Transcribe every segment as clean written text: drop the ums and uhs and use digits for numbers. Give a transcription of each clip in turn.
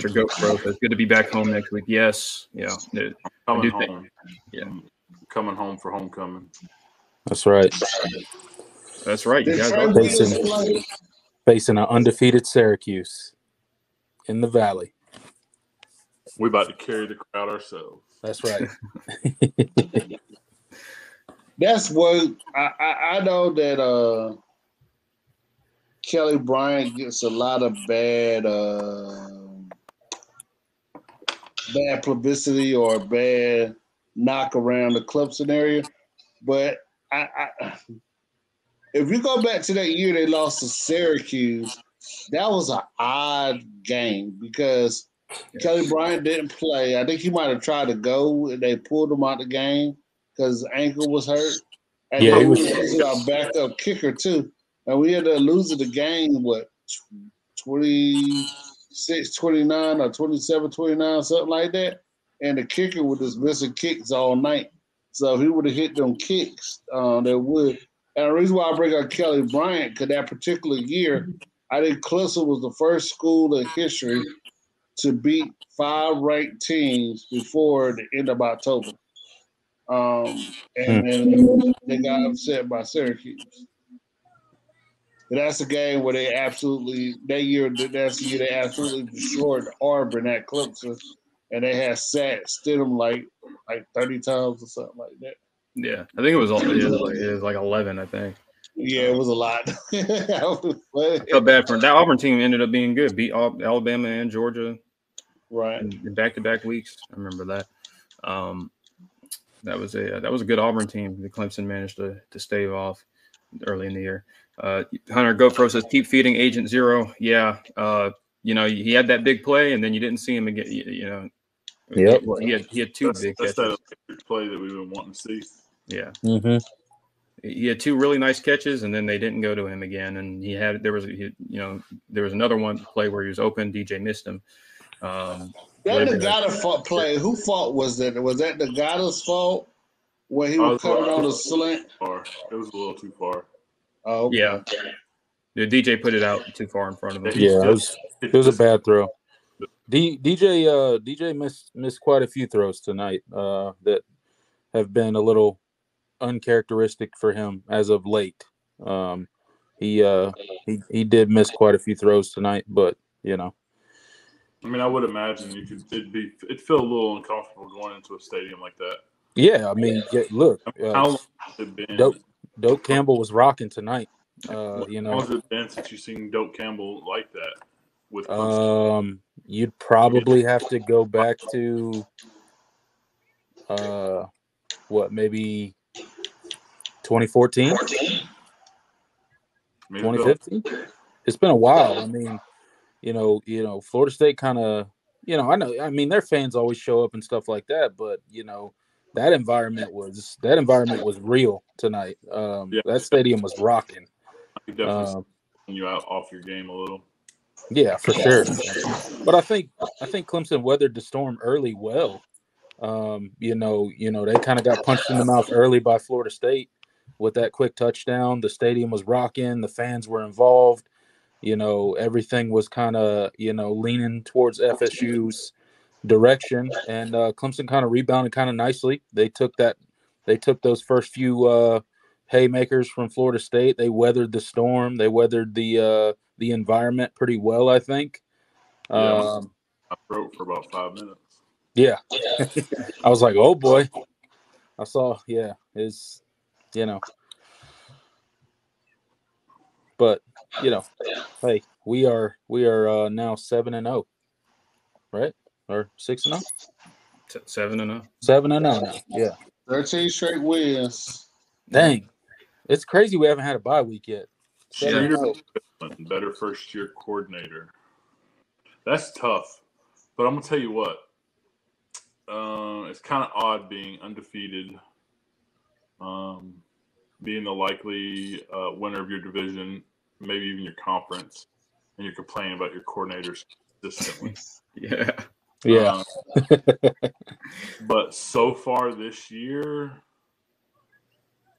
Mr. Goat Growth. It's good to be back home next week. Yes. Yeah. Coming home. Coming home for homecoming. That's right. That's right. You guys are facing an undefeated Syracuse in the Valley. We're about to carry the crowd ourselves. That's right. That's what I know that Kelly Bryant gets a lot of bad publicity or bad knock around the Clemson area, but if you go back to that year they lost to Syracuse, that was an odd game because Kelly Bryant didn't play. I think he might have tried to go, and they pulled him out the game because his ankle was hurt. And he was our backup kicker too. And we ended up losing the game, 26, 29 or 27, 29, something like that. And the kicker was just missing kicks all night. So if he would have hit them kicks, they would. And the reason why I bring up Kelly Bryant, because that particular year, I think Clemson was the first school in history to beat 5 ranked teams before the end of October. And then they got upset by Syracuse. And that's a game where that's the year they absolutely destroyed Auburn at Clemson, and they had sat Stidham like 30 times or something like that. Yeah, I think it was like 11, I think. Yeah, it was a lot. I felt bad for him. That Auburn team ended up being good. Beat Alabama and Georgia. Right. In back-to-back weeks. I remember that. That was a good Auburn team that Clemson managed to stave off early in the year. Hunter GoPro says, keep feeding Agent Zero. Yeah. He had that big play, and then you didn't see him again. Yep. He had two big catches. That's that play that we've been wanting to see. Yeah. Mm-hmm. He had 2 really nice catches, and then they didn't go to him again. And there was another one play where he was open. DJ missed him. That Nagata play. Whose fault was that? Was that Nagata's fault when he was coming on the slant? It was a little too far. Oh, okay. Yeah. The DJ put it out too far in front of him. Yeah, it was a bad throw. DJ missed quite a few throws tonight that have been a little uncharacteristic for him as of late. He did miss quite a few throws tonight, but I mean, I would imagine it'd feel a little uncomfortable going into a stadium like that. Yeah, I mean, look, how long has it been? Doak Campbell was rocking tonight. How long has it been since you've seen Doak Campbell like that with Clemson? You'd probably have to go back to maybe 2014? 2015? It's been a while. I mean, Florida State kind of, I mean, their fans always show up and stuff like that, but that environment was real tonight. That stadium was rocking. I definitely you out off your game a little. Yeah, for sure. But I think Clemson weathered the storm early well. They kind of got punched in the mouth early by Florida State with that quick touchdown. The stadium was rocking. The fans were involved. Everything was kind of, leaning towards FSU's direction, and Clemson kind of rebounded kind of nicely. They took those first few haymakers from Florida State. They weathered the storm. They weathered the environment pretty well, I think. I wrote for about 5 minutes. Yeah. I was like, oh boy. I saw, but hey, we are now 7-0, right? Or 6-0? 7-0. 7-0 now. Yeah. 13 straight wins. Dang. It's crazy we haven't had a bye week yet. Better first-year coordinator. That's tough. But I'm going to tell you what. It's kind of odd being undefeated, being the likely winner of your division, maybe even your conference, and you're complaining about your coordinators consistently. Yeah. But so far this year,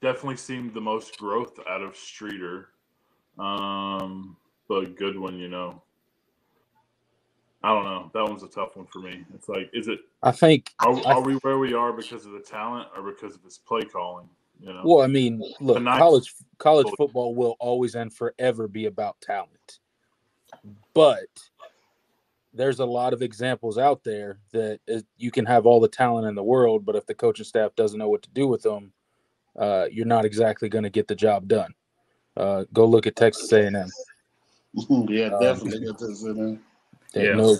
definitely seemed the most growth out of Streeter. But Goodwin, I don't know. That one's a tough one for me. It's like, is it? I think Are we where we are because of the talent or because of his play calling? You know. Well, I mean, look, Tonight- college football will always and forever be about talent, but there's a lot of examples out there that you can have all the talent in the world, but if the coaching staff doesn't know what to do with them, you're not exactly going to get the job done. Go look at Texas A&M. Yeah, definitely. Texas A&M. Yeah. No,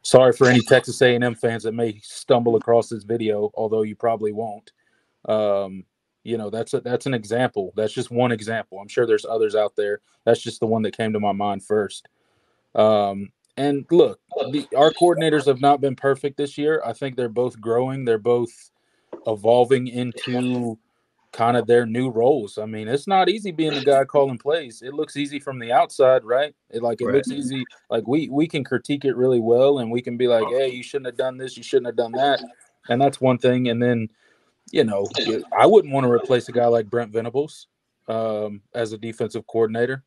sorry for any Texas A&M fans that may stumble across this video, although you probably won't. That's an example. That's just one example. I'm sure there's others out there. That's just the one that came to my mind first. And look, our coordinators have not been perfect this year. I think they're both growing. They're both evolving into kind of their new roles. I mean, it's not easy being the guy calling plays. It looks easy from the outside, right? It looks easy. Like we can critique it really well, and we can be like, hey, you shouldn't have done this. You shouldn't have done that. And that's one thing. And then, I wouldn't want to replace a guy like Brent Venables as a defensive coordinator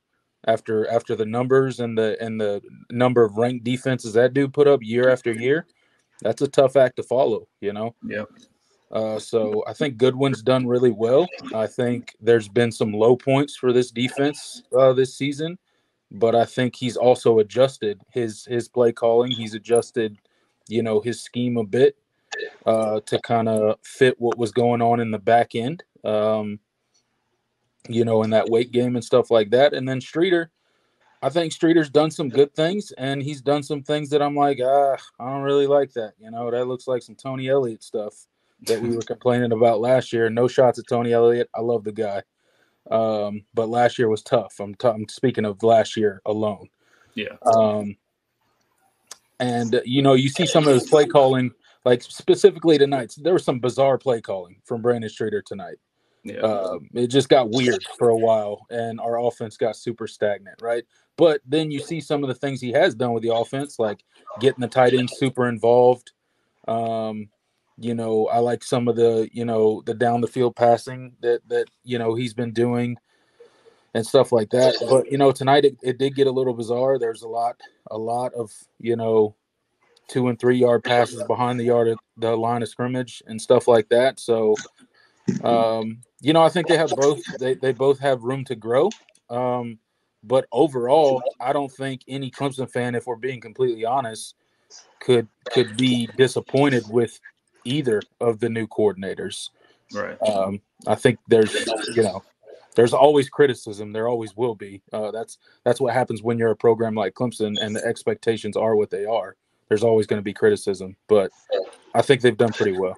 after the numbers and the number of ranked defenses that dude put up year after year. That's a tough act to follow, Yeah. So I think Goodwin's done really well. I think there's been some low points for this defense this season, but I think he's also adjusted his play calling. He's adjusted, his scheme a bit to kind of fit what was going on in the back end, in that weight game and stuff like that. And then Streeter, I think Streeter's done some good things, and he's done some things that I'm like, I don't really like that. That looks like some Tony Elliott stuff that we were complaining about last year. No shots at Tony Elliott. I love the guy. But last year was tough. I'm speaking of last year alone. Yeah. And you see some of his play calling, like specifically tonight. There was some bizarre play calling from Brandon Streeter tonight. Yeah. It just got weird for a while, and our offense got super stagnant, right? But then you see some of the things he has done with the offense, like getting the tight end super involved. I like some of the, the down the field passing that he's been doing and stuff like that. But, tonight it did get a little bizarre. There's a lot of, 2 and 3 yard passes behind the line of scrimmage and stuff like that. So, I think they both have room to grow. But overall, I don't think any Clemson fan, if we're being completely honest, could be disappointed with either of the new coordinators. Right. I think there's always criticism. There always will be. That's what happens when you're a program like Clemson and the expectations are what they are. There's always going to be criticism, but I think they've done pretty well.